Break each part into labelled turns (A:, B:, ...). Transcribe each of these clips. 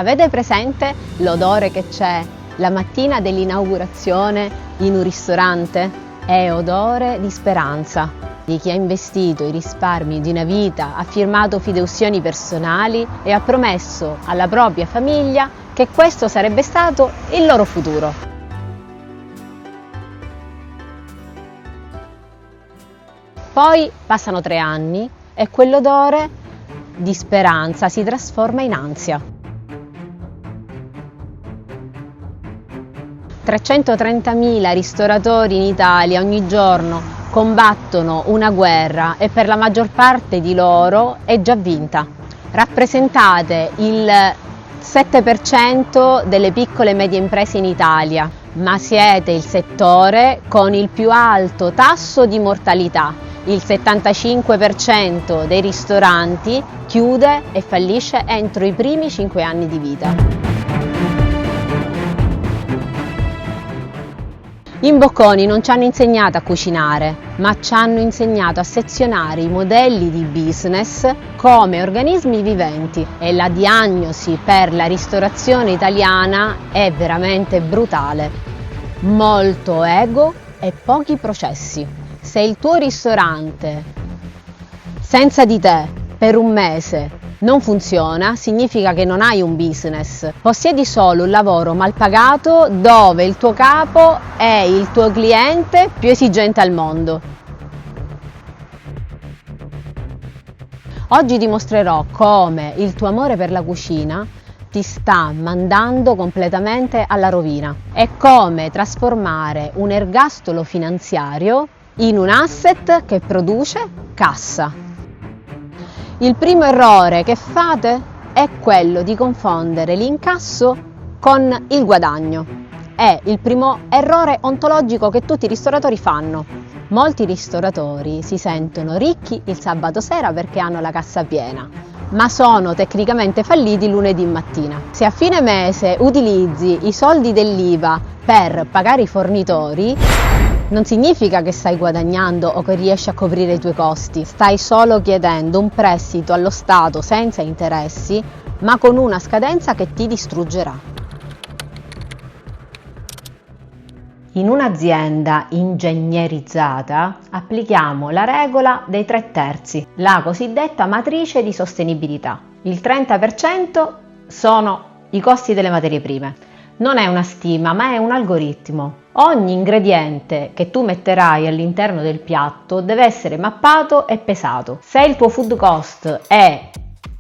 A: Avete presente l'odore che c'è la mattina dell'inaugurazione in un ristorante? È odore di speranza, di chi ha investito i risparmi di una vita, ha firmato fideiussioni personali e ha promesso alla propria famiglia che questo sarebbe stato il loro futuro. Poi passano 3 anni e quell'odore di speranza si trasforma in ansia. 330.000 ristoratori in Italia ogni giorno combattono una guerra e per la maggior parte di loro è già vinta. Rappresentate il 7% delle piccole e medie imprese in Italia, ma siete il settore con il più alto tasso di mortalità. Il 75% dei ristoranti chiude e fallisce entro i primi 5 anni di vita. In Bocconi non ci hanno insegnato a cucinare, ma ci hanno insegnato a sezionare i modelli di business come organismi viventi e la diagnosi per la ristorazione italiana è veramente brutale. Molto ego e pochi processi. Se il tuo ristorante senza di te per un mese non funziona, significa che non hai un business, possiedi solo un lavoro mal pagato dove il tuo capo è il tuo cliente più esigente al mondo. Oggi dimostrerò come il tuo amore per la cucina ti sta mandando completamente alla rovina e come trasformare un ergastolo finanziario in un asset che produce cassa. Il primo errore che fate è quello di confondere l'incasso con il guadagno. È il primo errore ontologico che tutti i ristoratori fanno. Molti ristoratori si sentono ricchi il sabato sera perché hanno la cassa piena, ma sono tecnicamente falliti lunedì mattina. Se a fine mese utilizzi i soldi dell'IVA per pagare i fornitori, non significa che stai guadagnando o che riesci a coprire i tuoi costi, stai solo chiedendo un prestito allo Stato senza interessi, ma con una scadenza che ti distruggerà. In un'azienda ingegnerizzata applichiamo la regola dei 3/3, la cosiddetta matrice di sostenibilità. Il 30% sono i costi delle materie prime. Non è una stima, ma è un algoritmo. Ogni ingrediente che tu metterai all'interno del piatto deve essere mappato e pesato. Se il tuo food cost è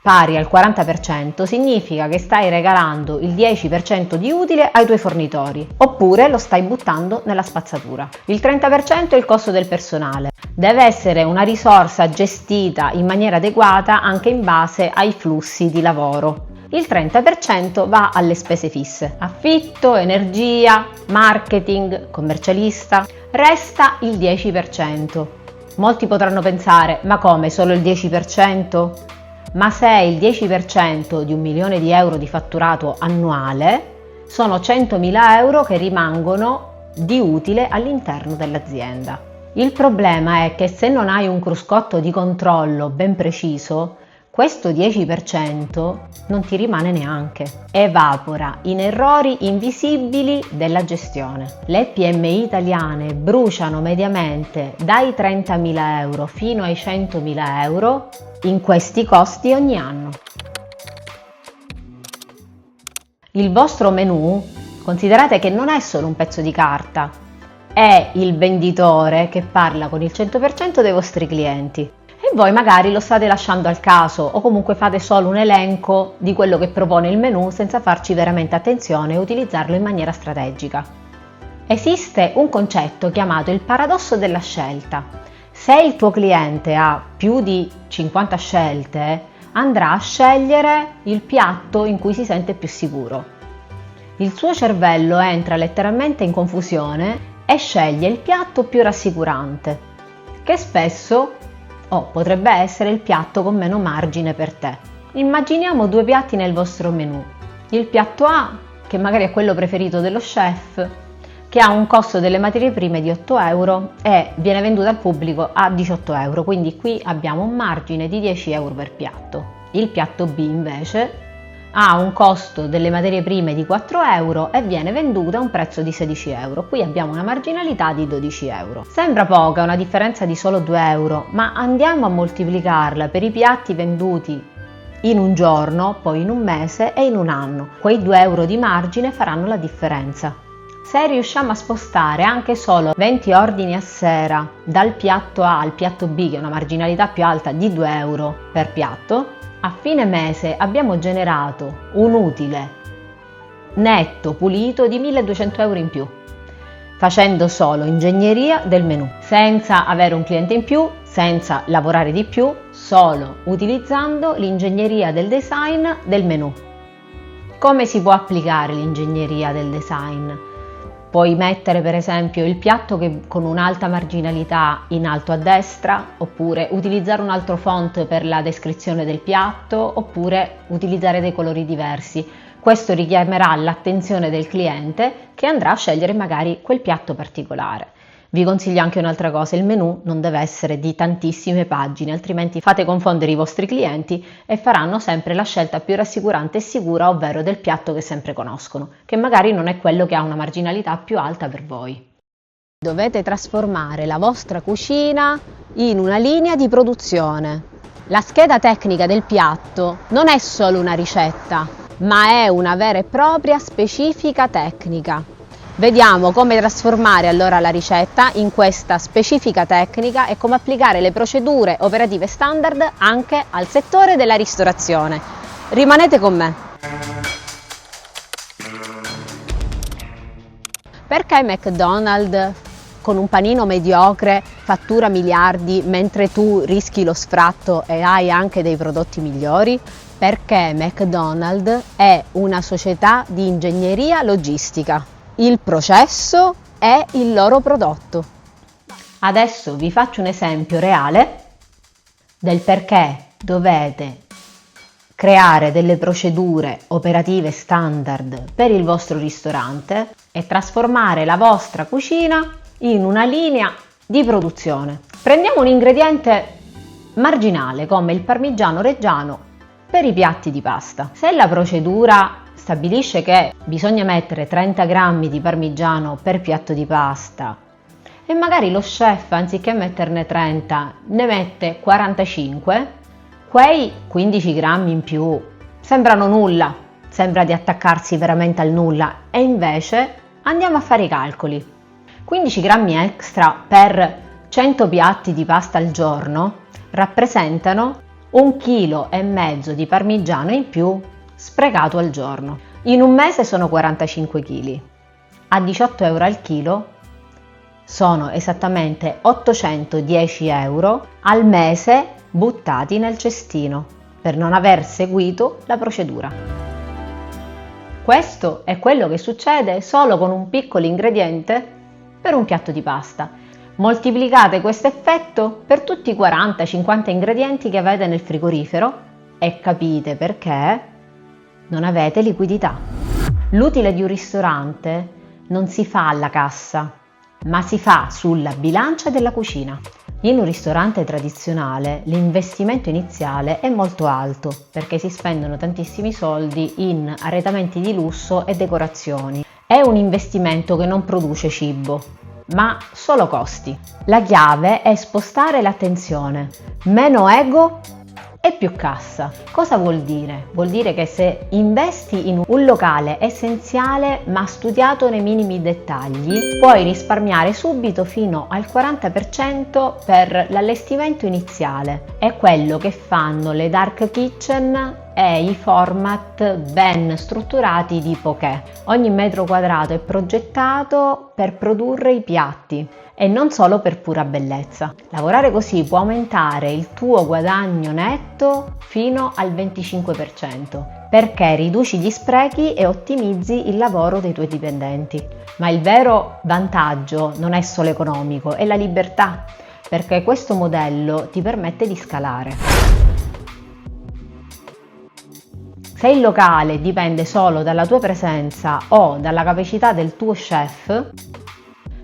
A: pari al 40%, significa che stai regalando il 10% di utile ai tuoi fornitori, oppure lo stai buttando nella spazzatura. Il 30% è il costo del personale. Deve essere una risorsa gestita in maniera adeguata anche in base ai flussi di lavoro. Il 30% va alle spese fisse, affitto, energia, marketing, commercialista. Resta il 10%. Molti potranno pensare, ma come, solo il 10%? Ma se è il 10% di 1 milione di euro di fatturato annuale, sono 100.000 euro che rimangono di utile all'interno dell'azienda. Il problema è che se non hai un cruscotto di controllo ben preciso, questo 10% non ti rimane neanche, evapora in errori invisibili della gestione. Le PMI italiane bruciano mediamente dai 30.000 euro fino ai 100.000 euro in questi costi ogni anno. Il vostro menù, considerate che non è solo un pezzo di carta, è il venditore che parla con il 100% dei vostri clienti. E voi magari lo state lasciando al caso o comunque fate solo un elenco di quello che propone il menù senza farci veramente attenzione e utilizzarlo in maniera strategica. Esiste un concetto chiamato il paradosso della scelta. Se il tuo cliente ha più di 50 scelte, andrà a scegliere il piatto in cui si sente più sicuro. Il suo cervello entra letteralmente in confusione e sceglie il piatto più rassicurante, che spesso potrebbe essere il piatto con meno margine per te. Immaginiamo 2 piatti nel vostro menù. Il piatto A, che magari è quello preferito dello chef, che ha un costo delle materie prime di 8 euro e viene venduto al pubblico a 18 euro, quindi qui abbiamo un margine di 10 euro per piatto. Il piatto B invece ha un costo delle materie prime di 4 euro e viene venduta a un prezzo di 16 euro. Qui abbiamo una marginalità di 12 euro. Sembra poca, una differenza di solo 2 euro, ma andiamo a moltiplicarla per i piatti venduti in un giorno, poi in un mese e in un anno. Quei 2 euro di margine faranno la differenza. Se riusciamo a spostare anche solo 20 ordini a sera dal piatto A al piatto B, che è una marginalità più alta di 2 euro per piatto, a fine mese abbiamo generato un utile netto pulito di 1200 euro in più, facendo solo ingegneria del menù, senza avere un cliente in più, senza lavorare di più, solo utilizzando l'ingegneria del design del menù. Come si può applicare l'ingegneria del design? Puoi mettere per esempio il piatto con un'alta marginalità in alto a destra, oppure utilizzare un altro font per la descrizione del piatto, oppure utilizzare dei colori diversi. Questo richiamerà l'attenzione del cliente che andrà a scegliere magari quel piatto particolare. Vi consiglio anche un'altra cosa: il menù non deve essere di tantissime pagine, altrimenti fate confondere i vostri clienti e faranno sempre la scelta più rassicurante e sicura, ovvero del piatto che sempre conoscono, che magari non è quello che ha una marginalità più alta per voi. Dovete trasformare la vostra cucina in una linea di produzione. La scheda tecnica del piatto non è solo una ricetta, ma è una vera e propria specifica tecnica. Vediamo come trasformare allora la ricetta in questa specifica tecnica e come applicare le procedure operative standard anche al settore della ristorazione. Rimanete con me. Perché McDonald's con un panino mediocre fattura miliardi mentre tu rischi lo sfratto e hai anche dei prodotti migliori? Perché McDonald's è una società di ingegneria logistica. Il processo è il loro prodotto. Adesso vi faccio un esempio reale del perché dovete creare delle procedure operative standard per il vostro ristorante e trasformare la vostra cucina in una linea di produzione. Prendiamo un ingrediente marginale come il parmigiano reggiano per i piatti di pasta. Se la procedura stabilisce che bisogna mettere 30 grammi di parmigiano per piatto di pasta e magari lo chef anziché metterne 30 ne mette 45, quei 15 grammi in più sembrano nulla, sembra di attaccarsi veramente al nulla, e invece andiamo a fare i calcoli. 15 grammi extra per 100 piatti di pasta al giorno rappresentano 1,5 kg di parmigiano in più sprecato al giorno. In un mese sono 45 kg. A 18 euro al chilo sono esattamente 810 euro al mese buttati nel cestino per non aver seguito la procedura. Questo è quello che succede solo con un piccolo ingrediente per un piatto di pasta. Moltiplicate questo effetto per tutti i 40-50 ingredienti che avete nel frigorifero e capite perché non avete liquidità. L'utile di un ristorante non si fa alla cassa, ma si fa sulla bilancia della cucina. In un ristorante tradizionale l'investimento iniziale è molto alto perché si spendono tantissimi soldi in arredamenti di lusso e decorazioni. È un investimento che non produce cibo, ma solo costi. La chiave è spostare l'attenzione, meno ego e più cassa. Cosa vuol dire? Vuol dire che se investi in un locale essenziale ma studiato nei minimi dettagli, puoi risparmiare subito fino al 40% per l'allestimento iniziale. È quello che fanno le dark kitchen e i format ben strutturati di poké. Ogni metro quadrato è progettato per produrre i piatti e non solo per pura bellezza. Lavorare così può aumentare il tuo guadagno netto fino al 25%, perché riduci gli sprechi e ottimizzi il lavoro dei tuoi dipendenti. Ma il vero vantaggio non è solo economico, è la libertà, perché questo modello ti permette di scalare. Se il locale dipende solo dalla tua presenza o dalla capacità del tuo chef,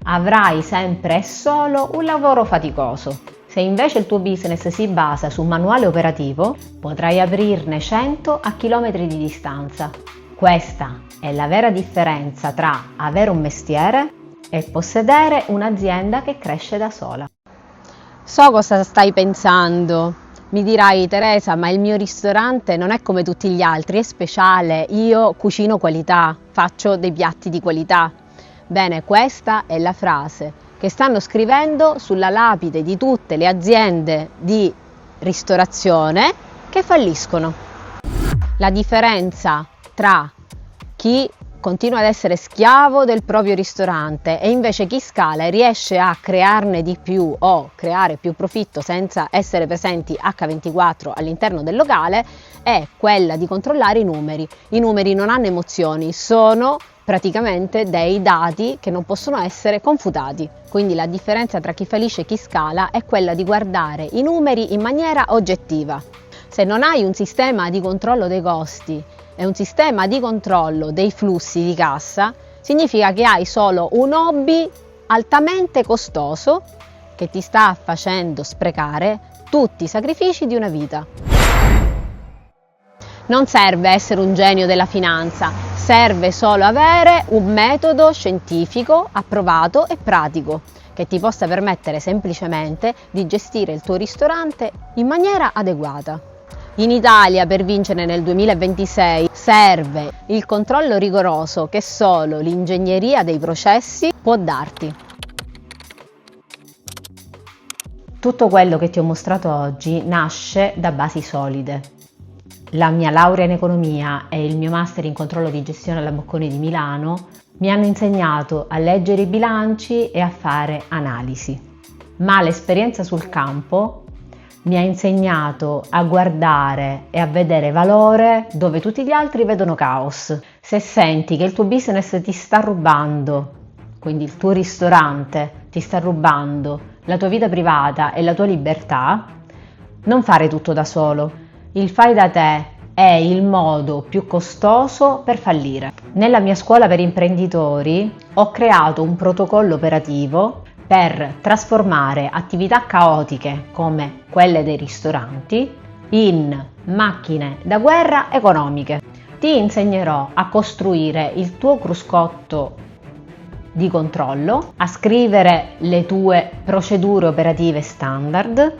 A: avrai sempre e solo un lavoro faticoso. Se invece il tuo business si basa su un manuale operativo, potrai aprirne 100 a chilometri di distanza. Questa è la vera differenza tra avere un mestiere e possedere un'azienda che cresce da sola. So cosa stai pensando. Mi dirai: Teresa, ma il mio ristorante non è come tutti gli altri, è speciale, io cucino qualità, faccio dei piatti di qualità. Bene, questa è la frase che stanno scrivendo sulla lapide di tutte le aziende di ristorazione che falliscono. La differenza tra chi continua ad essere schiavo del proprio ristorante e invece chi scala e riesce a crearne di più o creare più profitto senza essere presenti H24 all'interno del locale è quella di controllare i numeri. I numeri non hanno emozioni, sono praticamente dei dati che non possono essere confutati. Quindi la differenza tra chi fallisce e chi scala è quella di guardare i numeri in maniera oggettiva. Se non hai un sistema di controllo dei costi e un sistema di controllo dei flussi di cassa, significa che hai solo un hobby altamente costoso che ti sta facendo sprecare tutti i sacrifici di una vita. Non serve essere un genio della finanza, serve solo avere un metodo scientifico approvato e pratico che ti possa permettere semplicemente di gestire il tuo ristorante in maniera adeguata. In Italia, per vincere nel 2026, serve il controllo rigoroso che solo l'ingegneria dei processi può darti. Tutto quello che ti ho mostrato oggi nasce da basi solide. La mia laurea in economia e il mio master in controllo di gestione alla Bocconi di Milano mi hanno insegnato a leggere i bilanci e a fare analisi, ma l'esperienza sul campo mi ha insegnato a guardare e a vedere valore dove tutti gli altri vedono caos. Se senti che il tuo business ti sta rubando, quindi il tuo ristorante ti sta rubando la tua vita privata e la tua libertà, non fare tutto da solo. Il fai da te è il modo più costoso per fallire. Nella mia scuola per imprenditori ho creato un protocollo operativo per trasformare attività caotiche come quelle dei ristoranti in macchine da guerra economiche. Ti insegnerò a costruire il tuo cruscotto di controllo, a scrivere le tue procedure operative standard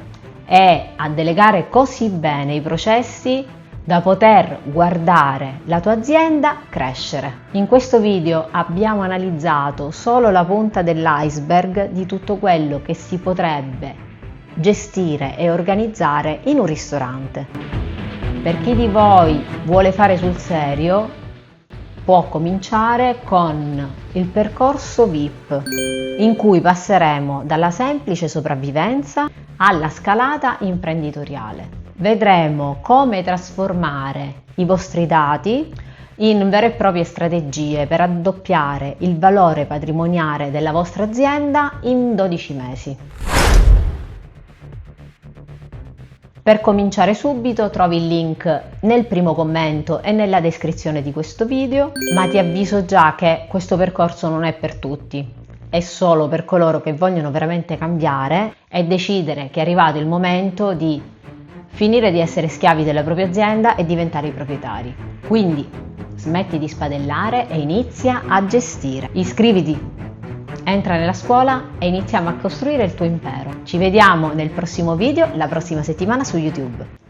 A: e a delegare così bene i processi da poter guardare la tua azienda crescere. In questo video abbiamo analizzato solo la punta dell'iceberg di tutto quello che si potrebbe gestire e organizzare in un ristorante. Per chi di voi vuole fare sul serio, può cominciare con il percorso VIP, in cui passeremo dalla semplice sopravvivenza alla scalata imprenditoriale. Vedremo come trasformare i vostri dati in vere e proprie strategie per raddoppiare il valore patrimoniale della vostra azienda in 12 mesi. Per cominciare subito trovi il link nel primo commento e nella descrizione di questo video, ma ti avviso già che questo percorso non è per tutti, è solo per coloro che vogliono veramente cambiare e decidere che è arrivato il momento di finire di essere schiavi della propria azienda e diventare i proprietari. Quindi smetti di spadellare e inizia a gestire. Iscriviti, entra nella scuola e iniziamo a costruire il tuo impero. Ci vediamo nel prossimo video, la prossima settimana su YouTube.